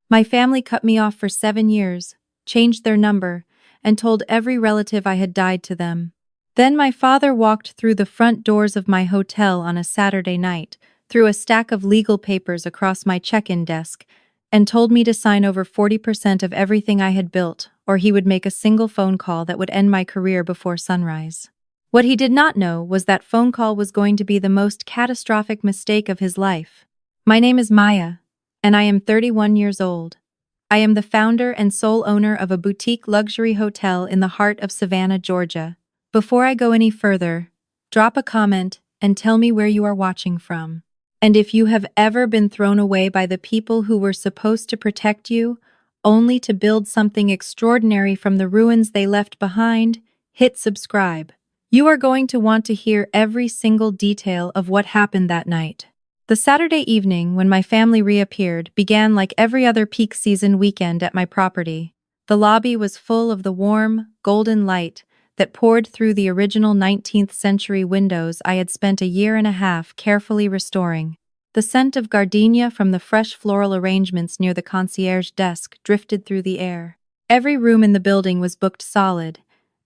My family cut me off for 7 years, changed their number, and told every relative I had died to them. Then my father walked through the front doors of my hotel on a Saturday night, threw a stack of legal papers across my check-in desk, and told me to sign over 40% of everything I had built, or he would make a single phone call that would end my career before sunrise. What he did not know was that phone call was going to be the most catastrophic mistake of his life. My name is Maya, and I am 31 years old. I am the founder and sole owner of a boutique luxury hotel in the heart of Savannah, Georgia. Before I go any further, drop a comment and tell me where you are watching from. And if you have ever been thrown away by the people who were supposed to protect you, only to build something extraordinary from the ruins they left behind, hit subscribe. You are going to want to hear every single detail of what happened that night. The Saturday evening, when my family reappeared, began like every other peak season weekend at my property. The lobby was full of the warm, golden light that poured through the original 19th century windows I had spent a year and a half carefully restoring. The scent of gardenia from the fresh floral arrangements near the concierge desk drifted through the air. Every room in the building was booked solid,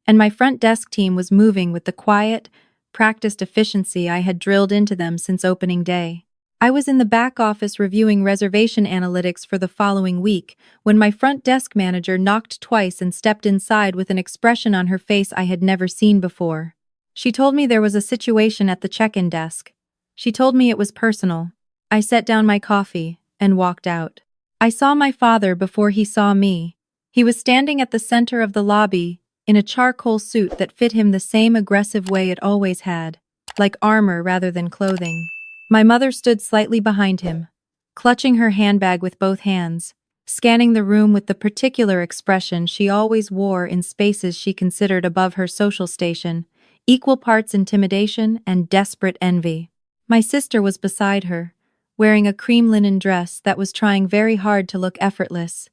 and my front desk team was moving with the quiet, practiced efficiency I had drilled into them since opening day. I was in the back office reviewing reservation analytics for the following week when my front desk manager knocked twice and stepped inside with an expression on her face I had never seen before. She told me there was a situation at the check-in desk. She told me it was personal. I set down my coffee and walked out. I saw my father before he saw me. He was standing at the center of the lobby in a charcoal suit that fit him the same aggressive way it always had, like armor rather than clothing. My mother stood slightly behind him, clutching her handbag with both hands, scanning the room with the particular expression she always wore in spaces she considered above her social station, equal parts intimidation and desperate envy. My sister was beside her, wearing a cream linen dress that was trying very hard to look effortless,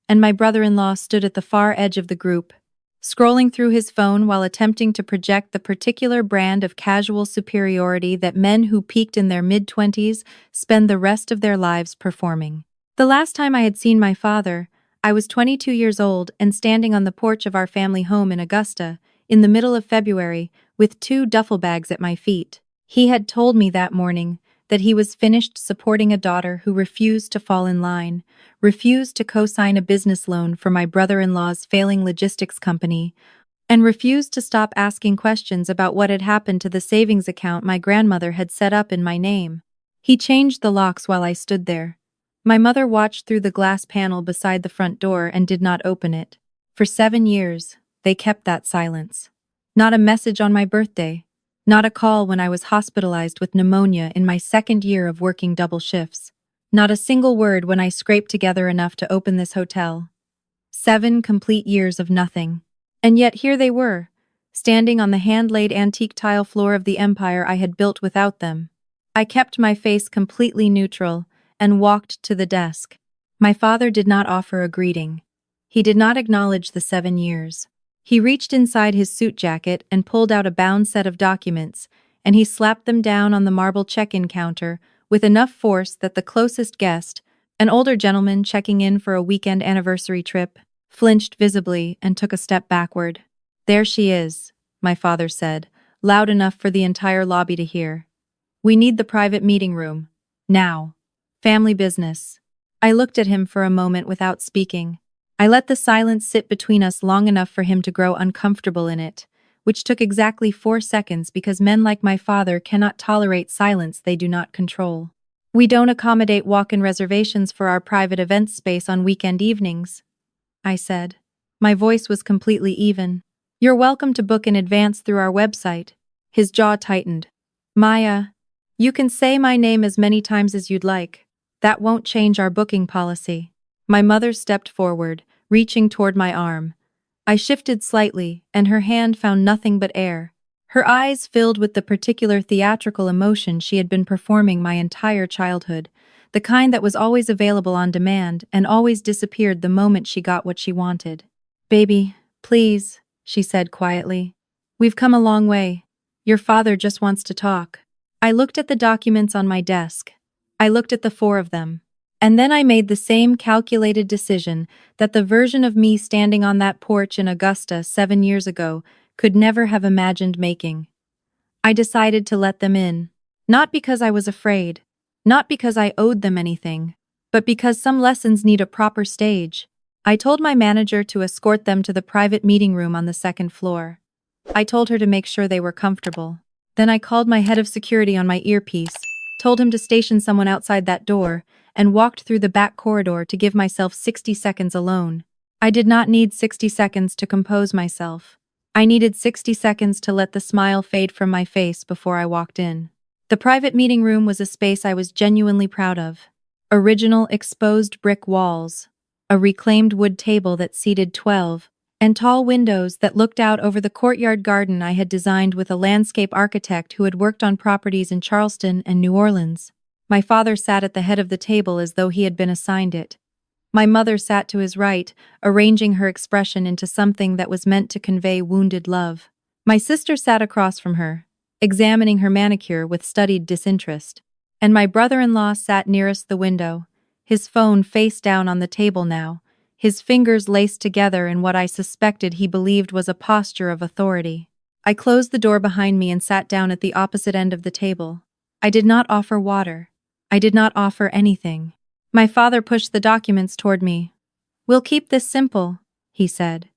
and my brother-in-law stood at the far edge of the group, scrolling through his phone while attempting to project the particular brand of casual superiority that men who peaked in their mid-20s spend the rest of their lives performing. The last time I had seen my father, I was 22 years old and standing on the porch of our family home in Augusta, in the middle of February, with 2 duffel bags at my feet. He had told me that morning that he was finished supporting a daughter who refused to fall in line, refused to co-sign a business loan for my brother-in-law's failing logistics company, and refused to stop asking questions about what had happened to the savings account my grandmother had set up in my name. He changed the locks while I stood there. My mother watched through the glass panel beside the front door and did not open it. For 7 years, they kept that silence. Not a message on my birthday. Not a call when I was hospitalized with pneumonia in my 2nd year of working double shifts. Not a single word when I scraped together enough to open this hotel. 7 complete years of nothing. And yet here they were, standing on the hand-laid antique tile floor of the empire I had built without them. I kept my face completely neutral and walked to the desk. My father did not offer a greeting. He did not acknowledge the 7 years. He reached inside his suit jacket and pulled out a bound set of documents, and he slapped them down on the marble check-in counter with enough force that the closest guest, an older gentleman checking in for a weekend anniversary trip, flinched visibly and took a step backward. "There she is," my father said, loud enough for the entire lobby to hear. "We need the private meeting room. Now. Family business." I looked at him for a moment without speaking. I let the silence sit between us long enough for him to grow uncomfortable in it, which took exactly 4 seconds because men like my father cannot tolerate silence they do not control. "We don't accommodate walk-in reservations for our private event space on weekend evenings," I said. My voice was completely even. "You're welcome to book in advance through our website." His jaw tightened. "Maya, you can say my name as many times as you'd like. That won't change our booking policy." My mother stepped forward, reaching toward my arm. I shifted slightly, and her hand found nothing but air. Her eyes filled with the particular theatrical emotion she had been performing my entire childhood, the kind that was always available on demand and always disappeared the moment she got what she wanted. "Baby, please," she said quietly. "We've come a long way. Your father just wants to talk." I looked at the documents on my desk. I looked at the 4 of them. And then I made the same calculated decision that the version of me standing on that porch in Augusta 7 years ago could never have imagined making. I decided to let them in. Not because I was afraid, not because I owed them anything, but because some lessons need a proper stage. I told my manager to escort them to the private meeting room on the second floor. I told her to make sure they were comfortable. Then I called my head of security on my earpiece, told him to station someone outside that door, and walked through the back corridor to give myself 60 seconds alone. I did not need 60 seconds to compose myself. I needed 60 seconds to let the smile fade from my face before I walked in. The private meeting room was a space I was genuinely proud of. Original exposed brick walls, a reclaimed wood table that seated 12, and tall windows that looked out over the courtyard garden I had designed with a landscape architect who had worked on properties in Charleston and New Orleans. My father sat at the head of the table as though he had been assigned it. My mother sat to his right, arranging her expression into something that was meant to convey wounded love. My sister sat across from her, examining her manicure with studied disinterest. And my brother-in-law sat nearest the window, his phone face down on the table now, his fingers laced together in what I suspected he believed was a posture of authority. I closed the door behind me and sat down at the opposite end of the table. I did not offer water. I did not offer anything. My father pushed the documents toward me. "We'll keep this simple," he said.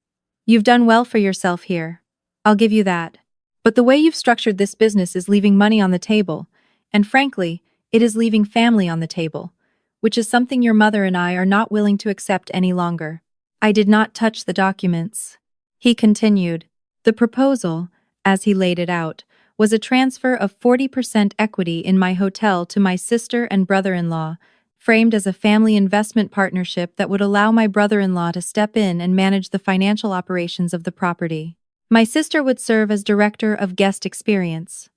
"You've done well for yourself here. I'll give you that. But the way you've structured this business is leaving money on the table, and frankly, it is leaving family on the table, which is something your mother and I are not willing to accept any longer." I did not touch the documents. He continued. The proposal, as he laid it out, was a transfer of 40% equity in my hotel to my sister and brother-in-law, framed as a family investment partnership that would allow my brother-in-law to step in and manage the financial operations of the property. My sister would serve as director of guest experience.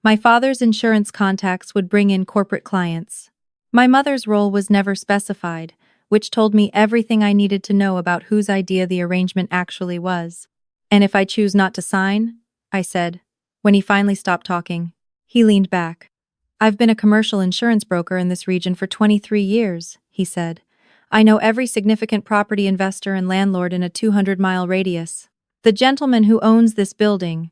My father's insurance contacts would bring in corporate clients. My mother's role was never specified, which told me everything I needed to know about whose idea the arrangement actually was. "And if I choose not to sign?" I said. When he finally stopped talking, he leaned back. "I've been a commercial insurance broker in this region for 23 years, he said. "I know every significant property investor and landlord in a 200-mile radius. The gentleman who owns this building,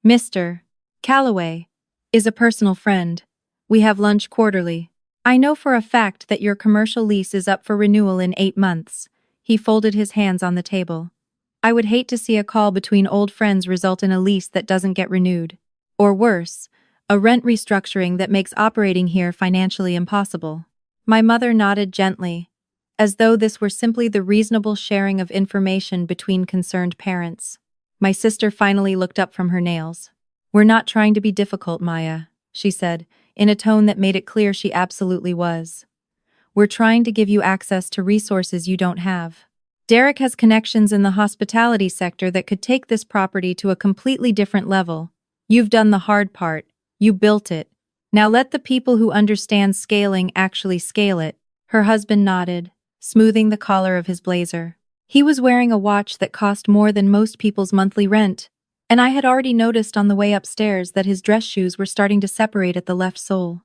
Mr. Calloway, is a personal friend. We have lunch quarterly. I know for a fact that your commercial lease is up for renewal in 8 months. He folded his hands on the table. "I would hate to see a call between old friends result in a lease that doesn't get renewed. Or worse, a rent restructuring that makes operating here financially impossible." My mother nodded gently, as though this were simply the reasonable sharing of information between concerned parents. My sister finally looked up from her nails. "We're not trying to be difficult, Maya," she said, in a tone that made it clear she absolutely was. "We're trying to give you access to resources you don't have. Derek has connections in the hospitality sector that could take this property to a completely different level. You've done the hard part. You built it. Now let the people who understand scaling actually scale it." Her husband nodded, smoothing the collar of his blazer. He was wearing a watch that cost more than most people's monthly rent, and I had already noticed on the way upstairs that his dress shoes were starting to separate at the left sole.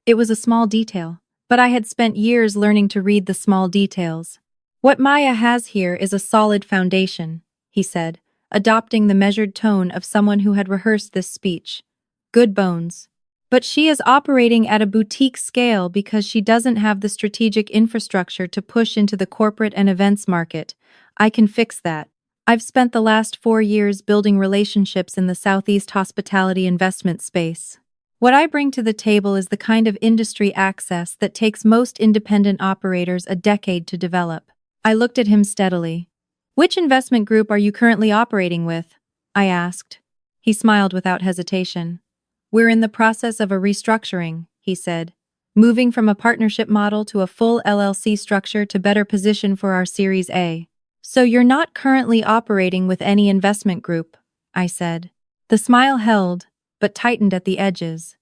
It was a small detail, but I had spent years learning to read the small details. "What Maya has here is a solid foundation," he said, adopting the measured tone of someone who had rehearsed this speech. "Good bones. But she is operating at a boutique scale because she doesn't have the strategic infrastructure to push into the corporate and events market. I can fix that. I've spent the last 4 years building relationships in the Southeast hospitality investment space. What I bring to the table is the kind of industry access that takes most independent operators a decade to develop." I looked at him steadily. "Which investment group are you currently operating with?" I asked. He smiled without hesitation. "We're in the process of a restructuring," he said, "moving from a partnership model to a full LLC structure to better position for our Series A." "So you're not currently operating with any investment group," I said. The smile held, but tightened at the edges.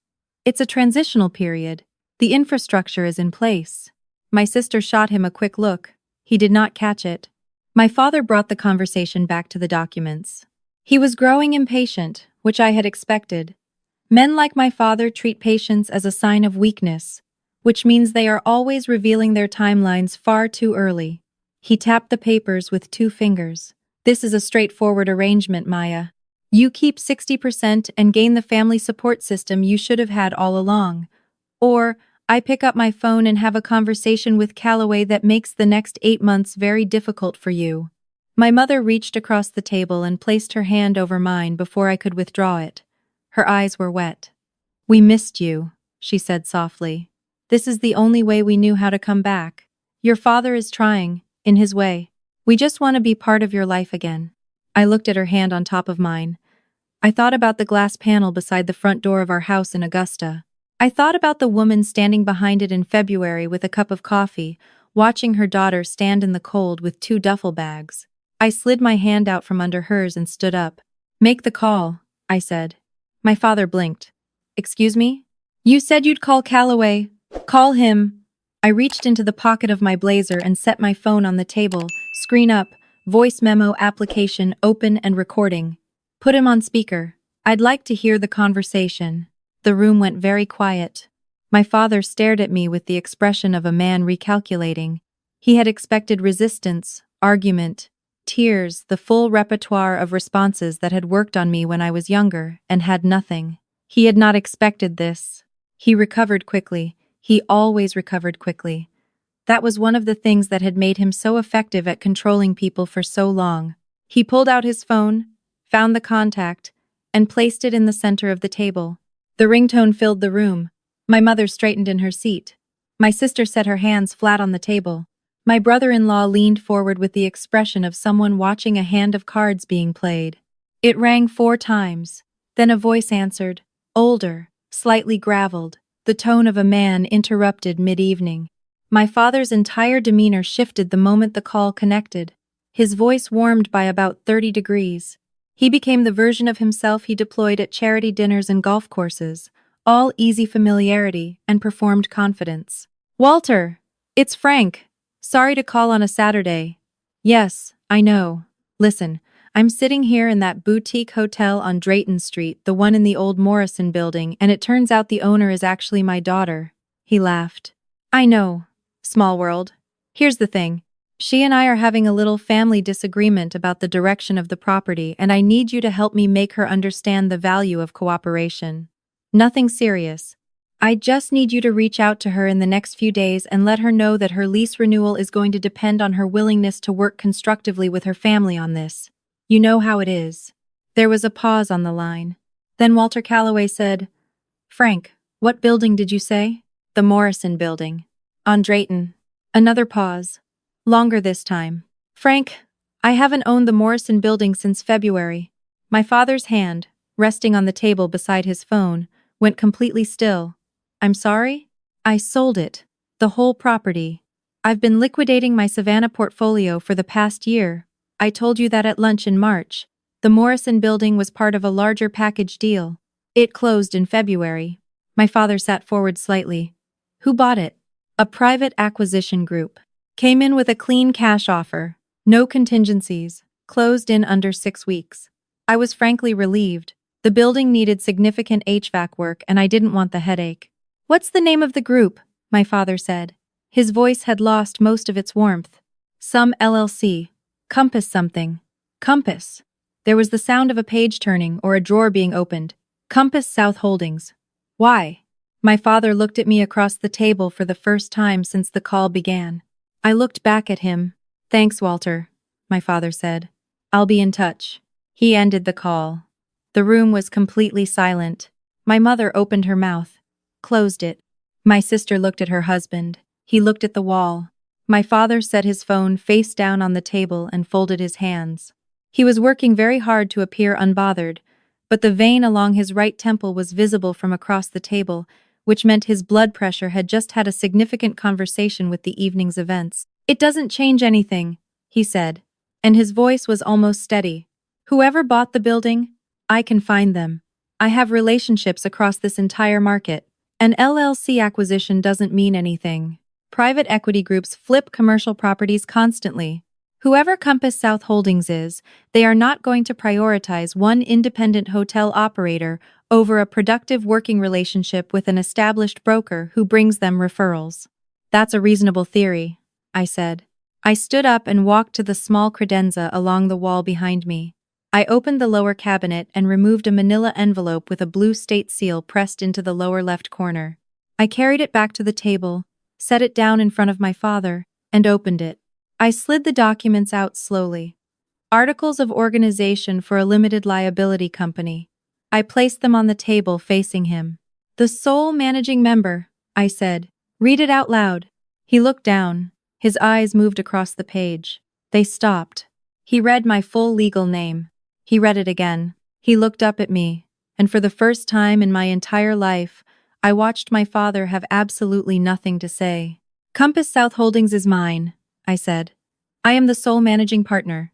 "It's a transitional period. The infrastructure is in place." My sister shot him a quick look. He did not catch it. My father brought the conversation back to the documents. He was growing impatient, which I had expected. Men like my father treat patience as a sign of weakness, which means they are always revealing their timelines far too early. He tapped the papers with 2 fingers. This is a straightforward arrangement, Maya. You keep 60% and gain the family support system you should have had all along. Or, I pick up my phone and have a conversation with Calloway that makes the next 8 months very difficult for you. My mother reached across the table and placed her hand over mine before I could withdraw it. Her eyes were wet. We missed you, she said softly. This is the only way we knew how to come back. Your father is trying, in his way. We just want to be part of your life again. I looked at her hand on top of mine. I thought about the glass panel beside the front door of our house in Augusta. I thought about the woman standing behind it in February with a cup of coffee, watching her daughter stand in the cold with 2 duffel bags. I slid my hand out from under hers and stood up. Make the call, I said. My father blinked. Excuse me? You said you'd call Calloway. Call him. I reached into the pocket of my blazer and set my phone on the table, screen up, voice memo application open and recording. Put him on speaker. I'd like to hear the conversation. The room went very quiet. My father stared at me with the expression of a man recalculating. He had expected resistance, argument, tears, the full repertoire of responses that had worked on me when I was younger, and had nothing. He had not expected this. He recovered quickly. He always recovered quickly. That was one of the things that had made him so effective at controlling people for so long. He pulled out his phone, found the contact, and placed it in the center of the table. The ringtone filled the room. My mother straightened in her seat. My sister set her hands flat on the table. My brother-in-law leaned forward with the expression of someone watching a hand of cards being played. It rang 4 times. Then a voice answered, older, slightly graveled, the tone of a man interrupted mid-evening. My father's entire demeanor shifted the moment the call connected. His voice warmed by about 30 degrees. He became the version of himself he deployed at charity dinners and golf courses, all easy familiarity and performed confidence. Walter, it's Frank. Sorry to call on a Saturday. Yes, I know. Listen, I'm sitting here in that boutique hotel on Drayton Street, the one in the old Morrison building, and it turns out the owner is actually my daughter. He laughed. I know. Small world. Here's the thing. She and I are having a little family disagreement about the direction of the property, and I need you to help me make her understand the value of cooperation. Nothing serious. I just need you to reach out to her in the next few days and let her know that her lease renewal is going to depend on her willingness to work constructively with her family on this. You know how it is. There was a pause on the line. Then Walter Calloway said, Frank, what building did you say? The Morrison building. On Drayton. Another pause. Longer this time. Frank, I haven't owned the Morrison building since February. My father's hand, resting on the table beside his phone, went completely still. I'm sorry? I sold it. The whole property. I've been liquidating my Savannah portfolio for the past year. I told you that at lunch in March. The Morrison building was part of a larger package deal. It closed in February. My father sat forward slightly. Who bought it? A private acquisition group. Came in with a clean cash offer. No contingencies. Closed in under 6 weeks. I was frankly relieved. The building needed significant HVAC work and I didn't want the headache. What's the name of the group? My father said. His voice had lost most of its warmth. Some LLC. Compass something. Compass. There was the sound of a page turning or a drawer being opened. Compass South Holdings. Why? My father looked at me across the table for the first time since the call began. I looked back at him. Thanks, Walter, my father said. I'll be in touch. He ended the call. The room was completely silent. My mother opened her mouth, closed it. My sister looked at her husband. He looked at the wall. My father set his phone face down on the table and folded his hands. He was working very hard to appear unbothered, but the vein along his right temple was visible from across the table, which meant his blood pressure had just had a significant conversation with the evening's events. It doesn't change anything, he said, and his voice was almost steady. Whoever bought the building, I can find them. I have relationships across this entire market. An LLC acquisition doesn't mean anything. Private equity groups flip commercial properties constantly. Whoever Compass South Holdings is, they are not going to prioritize one independent hotel operator over a productive working relationship with an established broker who brings them referrals. That's a reasonable theory, I said. I stood up and walked to the small credenza along the wall behind me. I opened the lower cabinet and removed a manila envelope with a blue state seal pressed into the lower left corner. I carried it back to the table, set it down in front of my father, and opened it. I slid the documents out slowly. Articles of organization for a limited liability company. I placed them on the table facing him. The sole managing member, I said. Read it out loud. He looked down. His eyes moved across the page. They stopped. He read my full legal name. He read it again. He looked up at me, and for the first time in my entire life, I watched my father have absolutely nothing to say. Compass South Holdings is mine, I said. I am the sole managing partner.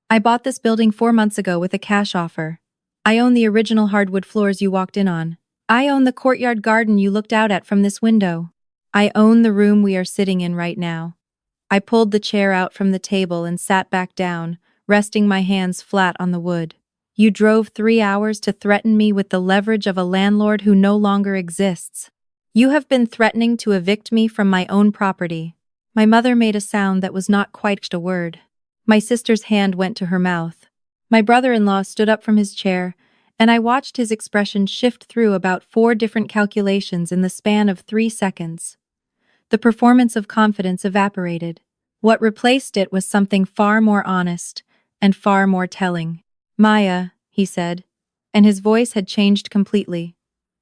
I bought this building 4 months ago with a cash offer. I own the original hardwood floors you walked in on. I own the courtyard garden you looked out at from this window. I own the room we are sitting in right now. I pulled the chair out from the table and sat back down, resting my hands flat on the wood. You drove 3 hours to threaten me with the leverage of a landlord who no longer exists. You have been threatening to evict me from my own property. My mother made a sound that was not quite a word. My sister's hand went to her mouth. My brother-in-law stood up from his chair, and I watched his expression shift through about 4 different calculations in the span of 3 seconds. The performance of confidence evaporated. What replaced it was something far more honest and far more telling. Maya, he said, and his voice had changed completely.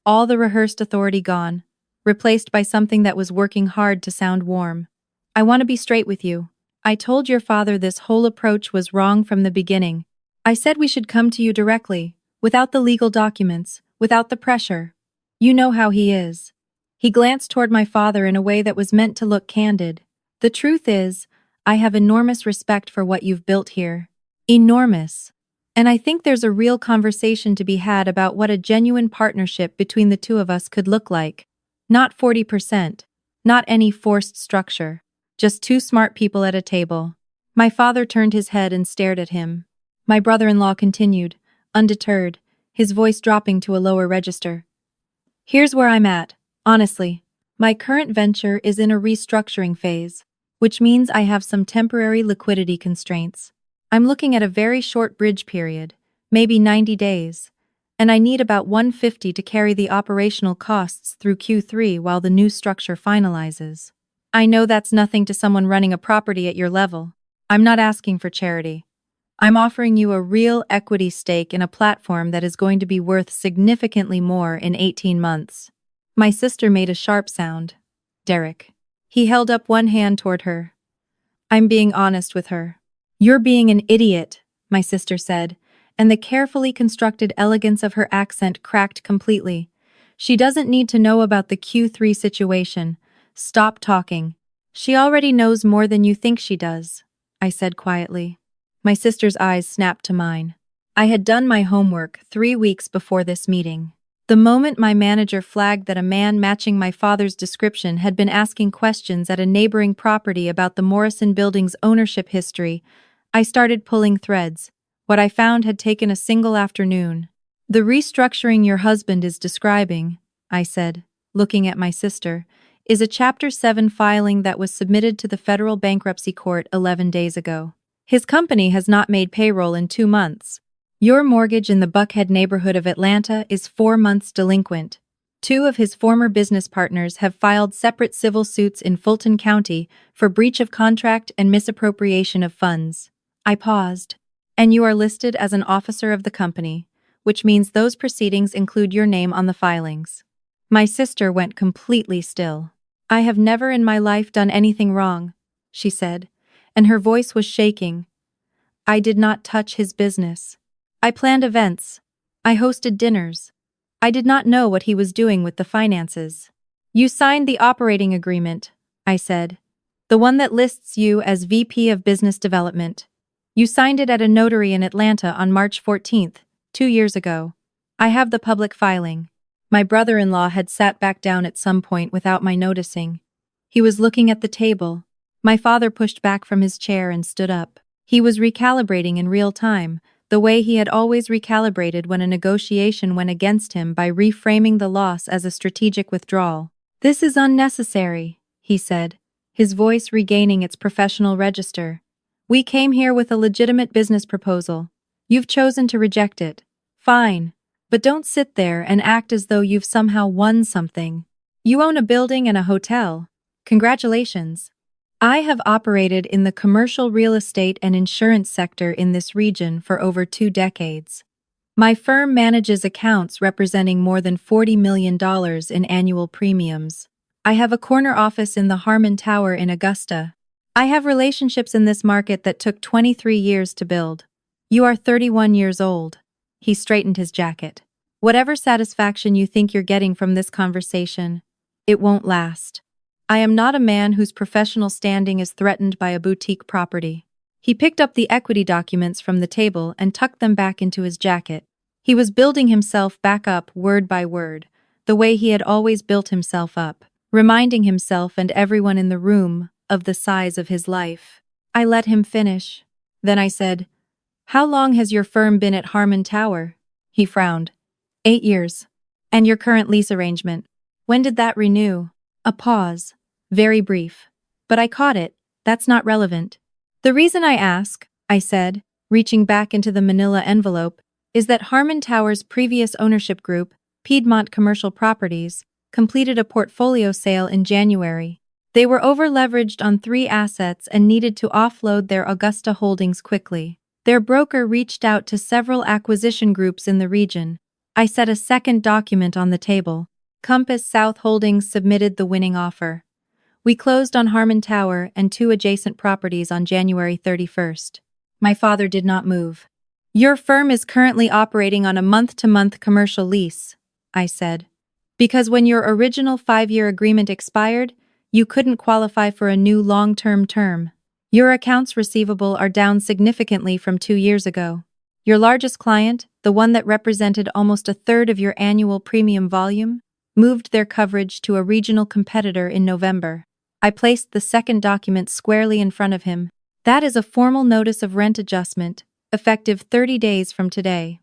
All the rehearsed authority gone, replaced by something that was working hard to sound warm. I want to be straight with you. I told your father this whole approach was wrong from the beginning. I said we should come to you directly, without the legal documents, without the pressure. You know how he is. He glanced toward my father in a way that was meant to look candid. The truth is, I have enormous respect for what you've built here. Enormous. And I think there's a real conversation to be had about what a genuine partnership between the two of us could look like. Not 40%. Not any forced structure. Just 2 smart people at a table. My father turned his head and stared at him. My brother-in-law continued, undeterred, his voice dropping to a lower register. Here's where I'm at, honestly. My current venture is in a restructuring phase, which means I have some temporary liquidity constraints. I'm looking at a very short bridge period, maybe 90 days, and I need about $150 to carry the operational costs through Q3 while the new structure finalizes. I know that's nothing to someone running a property at your level. I'm not asking for charity. I'm offering you a real equity stake in a platform that is going to be worth significantly more in 18 months. My sister made a sharp sound. Derek. He held up one hand toward her. I'm being honest with her. You're being an idiot, my sister said, and the carefully constructed elegance of her accent cracked completely. She doesn't need to know about the Q3 situation. Stop talking. She already knows more than you think she does, I said quietly. My sister's eyes snapped to mine. I had done my homework 3 weeks before this meeting. The moment my manager flagged that a man matching my father's description had been asking questions at a neighboring property about the Morrison building's ownership history, I started pulling threads. What I found had taken a single afternoon. The restructuring your husband is describing, I said, looking at my sister, is a Chapter 7 filing that was submitted to the federal bankruptcy court 11 days ago. His company has not made payroll in 2 months. Your mortgage in the Buckhead neighborhood of Atlanta is 4 months delinquent. 2 of his former business partners have filed separate civil suits in Fulton County for breach of contract and misappropriation of funds. I paused. And you are listed as an officer of the company, which means those proceedings include your name on the filings. My sister went completely still. I have never in my life done anything wrong, she said, and her voice was shaking. I did not touch his business. I planned events. I hosted dinners. I did not know what he was doing with the finances. You signed the operating agreement, I said. The one that lists you as VP of Business Development. You signed it at a notary in Atlanta on March 14th, 2 years ago. I have the public filing. My brother-in-law had sat back down at some point without my noticing. He was looking at the table. My father pushed back from his chair and stood up. He was recalibrating in real time, the way he had always recalibrated when a negotiation went against him by reframing the loss as a strategic withdrawal. "This is unnecessary," he said, his voice regaining its professional register. "We came here with a legitimate business proposal. You've chosen to reject it. Fine. But don't sit there and act as though you've somehow won something. You own a building and a hotel. Congratulations. I have operated in the commercial real estate and insurance sector in this region for over 2 decades. My firm manages accounts representing more than $40 million in annual premiums. I have a corner office in the Harmon Tower in Augusta. I have relationships in this market that took 23 years to build. You are 31 years old." He straightened his jacket. "Whatever satisfaction you think you're getting from this conversation, it won't last. I am not a man whose professional standing is threatened by a boutique property." He picked up the equity documents from the table and tucked them back into his jacket. He was building himself back up word by word, the way he had always built himself up, reminding himself and everyone in the room of the size of his life. I let him finish. Then I said, "How long has your firm been at Harmon Tower?" He frowned. 8 years. "And your current lease arrangement? When did that renew?" A pause. Very brief. But I caught it. "That's not relevant." "The reason I ask," I said, reaching back into the manila envelope, "is that Harmon Tower's previous ownership group, Piedmont Commercial Properties, completed a portfolio sale in January. They were over-leveraged on 3 assets and needed to offload their Augusta holdings quickly. Their broker reached out to several acquisition groups in the region." I set a second document on the table. Compass South Holdings submitted the winning offer. We closed on Harmon Tower and 2 adjacent properties on January 31st. My father did not move. "Your firm is currently operating on a month-to-month commercial lease," I said. "Because when your original 5-year agreement expired, you couldn't qualify for a new long-term term. Your accounts receivable are down significantly from 2 years ago. Your largest client, the one that represented almost a third of your annual premium volume, moved their coverage to a regional competitor in November." I placed the second document squarely in front of him. "That is a formal notice of rent adjustment, effective 30 days from today.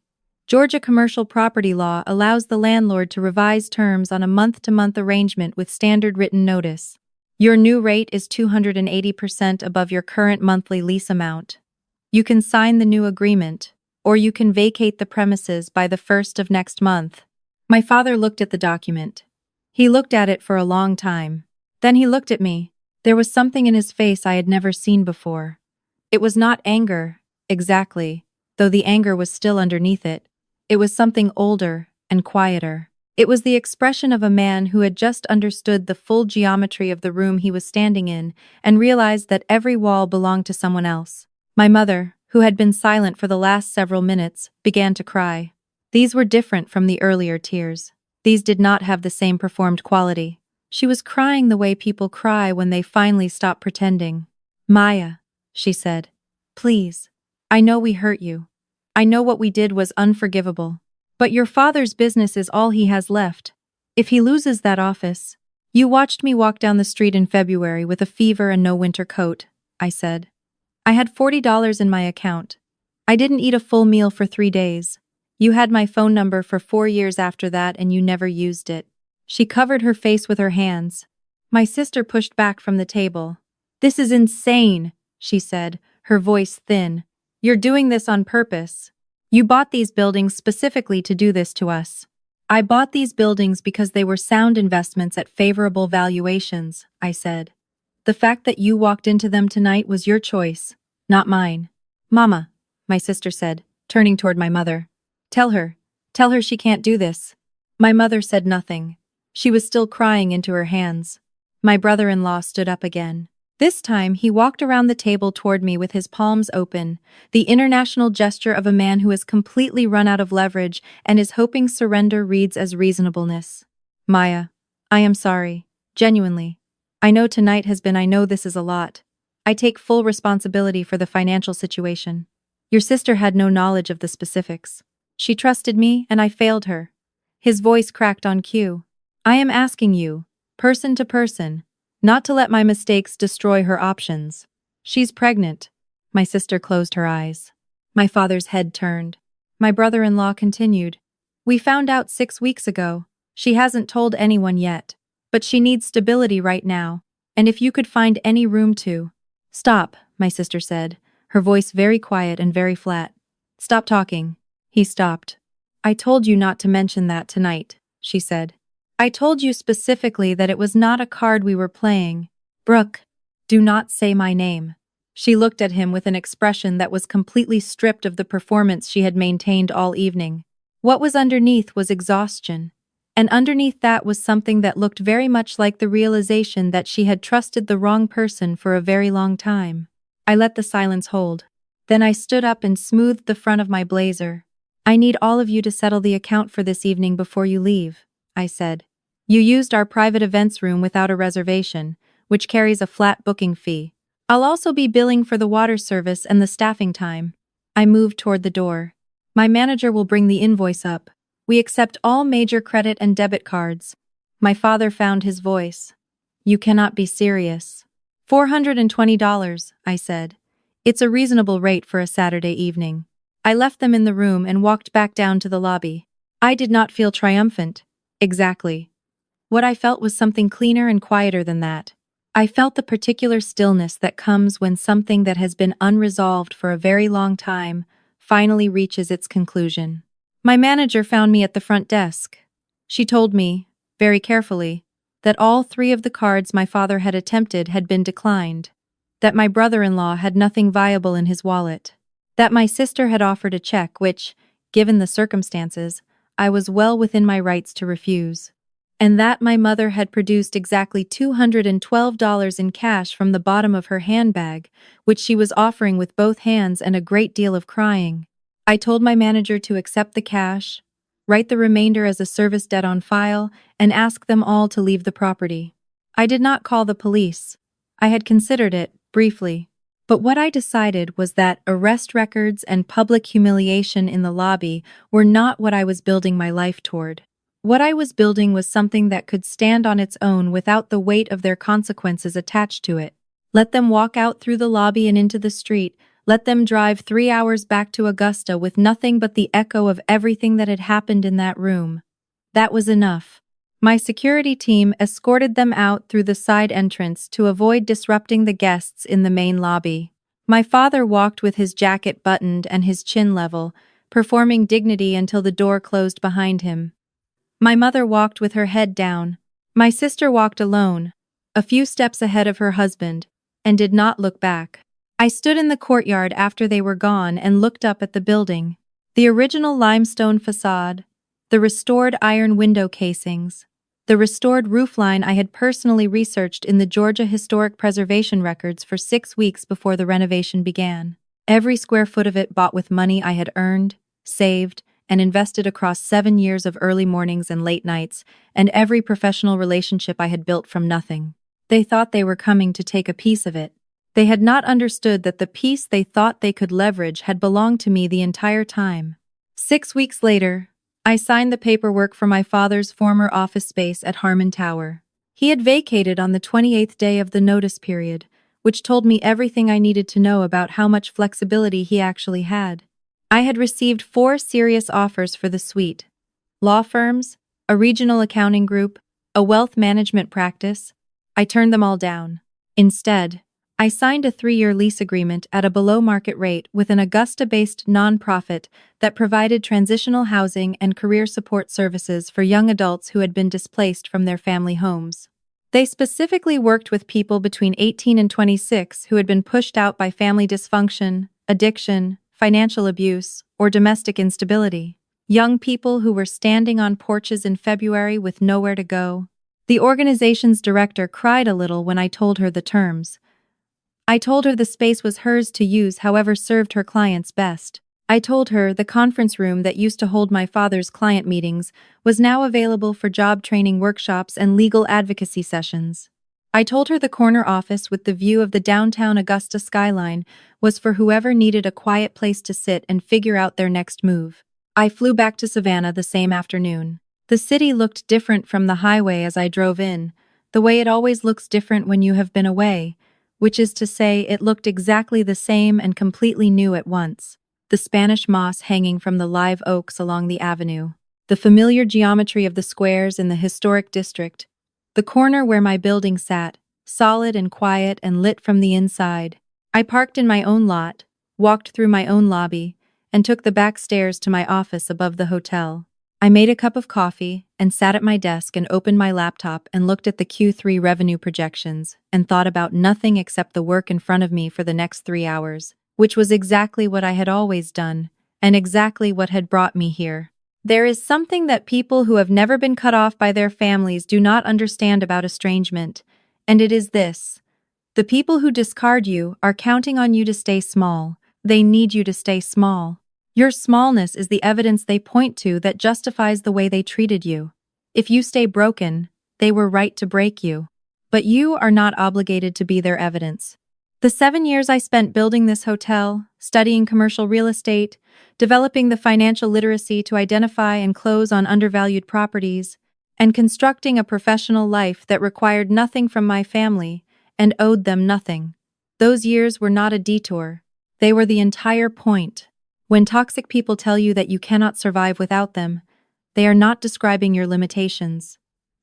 Georgia commercial property law allows the landlord to revise terms on a month-to-month arrangement with standard written notice. Your new rate is 280% above your current monthly lease amount. You can sign the new agreement, or you can vacate the premises by the 1st of next month." My father looked at the document. He looked at it for a long time. Then he looked at me. There was something in his face I had never seen before. It was not anger, exactly, though the anger was still underneath it. It was something older and quieter. It was the expression of a man who had just understood the full geometry of the room he was standing in and realized that every wall belonged to someone else. My mother, who had been silent for the last several minutes, began to cry. These were different from the earlier tears. These did not have the same performed quality. She was crying the way people cry when they finally stop pretending. "Maya," she said, "please. I know we hurt you. I know what we did was unforgivable. But your father's business is all he has left. If he loses that office..." "You watched me walk down the street in February with a fever and no winter coat," I said. "I had $40 in my account. I didn't eat a full meal for 3 days. You had my phone number for 4 years after that and you never used it." She covered her face with her hands. My sister pushed back from the table. "This is insane," she said, her voice thin. "You're doing this on purpose. You bought these buildings specifically to do this to us." "I bought these buildings because they were sound investments at favorable valuations," I said. "The fact that you walked into them tonight was your choice, not mine." "Mama," my sister said, turning toward my mother. Tell her she can't do this." My mother said nothing. She was still crying into her hands. My brother-in-law stood up again. This time he walked around the table toward me with his palms open, the international gesture of a man who has completely run out of leverage and is hoping surrender reads as reasonableness. "Maya, I am sorry. Genuinely. I know this is a lot. I take full responsibility for the financial situation. Your sister had no knowledge of the specifics. She trusted me and I failed her." His voice cracked on cue. "I am asking you, person to person, not to let my mistakes destroy her options. She's pregnant." My sister closed her eyes. My father's head turned. My brother-in-law continued. We found out 6 weeks ago. She hasn't told anyone yet. But she needs stability right now. And if you could find any room to— Stop, my sister said, her voice very quiet and very flat. Stop talking. He stopped. I told you not to mention that tonight, she said. I told you specifically that it was not a card we were playing. Brooke, do not say my name. She looked at him with an expression that was completely stripped of the performance she had maintained all evening. What was underneath was exhaustion. And underneath that was something that looked very much like the realization that she had trusted the wrong person for a very long time. I let the silence hold. Then I stood up and smoothed the front of my blazer. I need all of you to settle the account for this evening before you leave, I said. You used our private events room without a reservation, which carries a flat booking fee. I'll also be billing for the water service and the staffing time. I moved toward the door. My manager will bring the invoice up. We accept all major credit and debit cards. My father found his voice. You cannot be serious. $420, I said. It's a reasonable rate for a Saturday evening. I left them in the room and walked back down to the lobby. I did not feel triumphant. Exactly. What I felt was something cleaner and quieter than that. I felt the particular stillness that comes when something that has been unresolved for a very long time finally reaches its conclusion. My manager found me at the front desk. She told me, very carefully, that all 3 of the cards my father had attempted had been declined, that my brother-in-law had nothing viable in his wallet, that my sister had offered a check which, given the circumstances, I was well within my rights to refuse, and that my mother had produced exactly $212 in cash from the bottom of her handbag, which she was offering with both hands and a great deal of crying. I told my manager to accept the cash, write the remainder as a service debt on file, and ask them all to leave the property. I did not call the police. I had considered it, briefly. But what I decided was that arrest records and public humiliation in the lobby were not what I was building my life toward. What I was building was something that could stand on its own without the weight of their consequences attached to it. Let them walk out through the lobby and into the street. Let them drive 3 hours back to Augusta with nothing but the echo of everything that had happened in that room. That was enough. My security team escorted them out through the side entrance to avoid disrupting the guests in the main lobby. My father walked with his jacket buttoned and his chin level, performing dignity until the door closed behind him. My mother walked with her head down. My sister walked alone, a few steps ahead of her husband, and did not look back. I stood in the courtyard after they were gone and looked up at the building. The original limestone facade, the restored iron window casings, the restored roofline I had personally researched in the Georgia Historic Preservation records for 6 weeks before the renovation began. Every square foot of it bought with money I had earned, saved, and invested across 7 years of early mornings and late nights, and every professional relationship I had built from nothing. They thought they were coming to take a piece of it. They had not understood that the piece they thought they could leverage had belonged to me the entire time. 6 weeks later, I signed the paperwork for my father's former office space at Harmon Tower. He had vacated on the 28th day of the notice period, which told me everything I needed to know about how much flexibility he actually had. I had received 4 serious offers for the suite: law firms, a regional accounting group, a wealth management practice. I turned them all down. Instead, I signed a 3-year lease agreement at a below-market rate with an Augusta-based nonprofit that provided transitional housing and career support services for young adults who had been displaced from their family homes. They specifically worked with people between 18 and 26 who had been pushed out by family dysfunction, addiction, financial abuse, or domestic instability. Young people who were standing on porches in February with nowhere to go. The organization's director cried a little when I told her the terms. I told her the space was hers to use however served her clients best. I told her the conference room that used to hold my father's client meetings was now available for job training workshops and legal advocacy sessions. I told her the corner office with the view of the downtown Augusta skyline was for whoever needed a quiet place to sit and figure out their next move. I flew back to Savannah the same afternoon. The city looked different from the highway as I drove in, the way it always looks different when you have been away, which is to say it looked exactly the same and completely new at once. the Spanish moss hanging from the live oaks along the avenue, the familiar geometry of the squares in the historic district, the corner where my building sat, solid and quiet and lit from the inside. I parked in my own lot, walked through my own lobby, and took the back stairs to my office above the hotel. I made a cup of coffee and sat at my desk and opened my laptop and looked at the Q3 revenue projections and thought about nothing except the work in front of me for the next 3 hours, which was exactly what I had always done and exactly what had brought me here. There is something that people who have never been cut off by their families do not understand about estrangement, and it is this. The people who discard you are counting on you to stay small. They need you to stay small. Your smallness is the evidence they point to that justifies the way they treated you. If you stay broken, they were right to break you. But you are not obligated to be their evidence. The 7 years I spent building this hotel, studying commercial real estate, developing the financial literacy to identify and close on undervalued properties, and constructing a professional life that required nothing from my family and owed them nothing. Those years were not a detour. They were the entire point. When toxic people tell you that you cannot survive without them, they are not describing your limitations.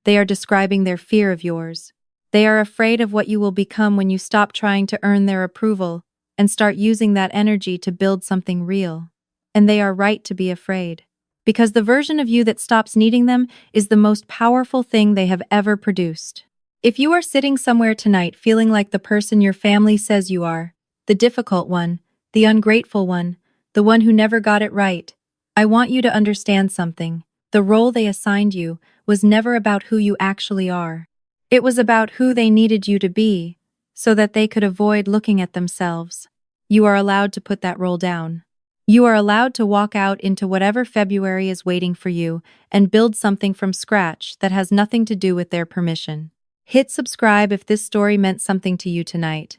They are describing their fear of yours. They are afraid of what you will become when you stop trying to earn their approval and start using that energy to build something real. And they are right to be afraid. Because the version of you that stops needing them is the most powerful thing they have ever produced. If you are sitting somewhere tonight feeling like the person your family says you are, the difficult one, the ungrateful one, the one who never got it right, I want you to understand something. The role they assigned you was never about who you actually are. It was about who they needed you to be, so that they could avoid looking at themselves. You are allowed to put that role down. You are allowed to walk out into whatever February is waiting for you and build something from scratch that has nothing to do with their permission. Hit subscribe if this story meant something to you tonight.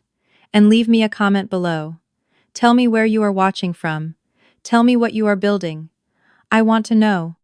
And leave me a comment below. Tell me where you are watching from. Tell me what you are building. I want to know.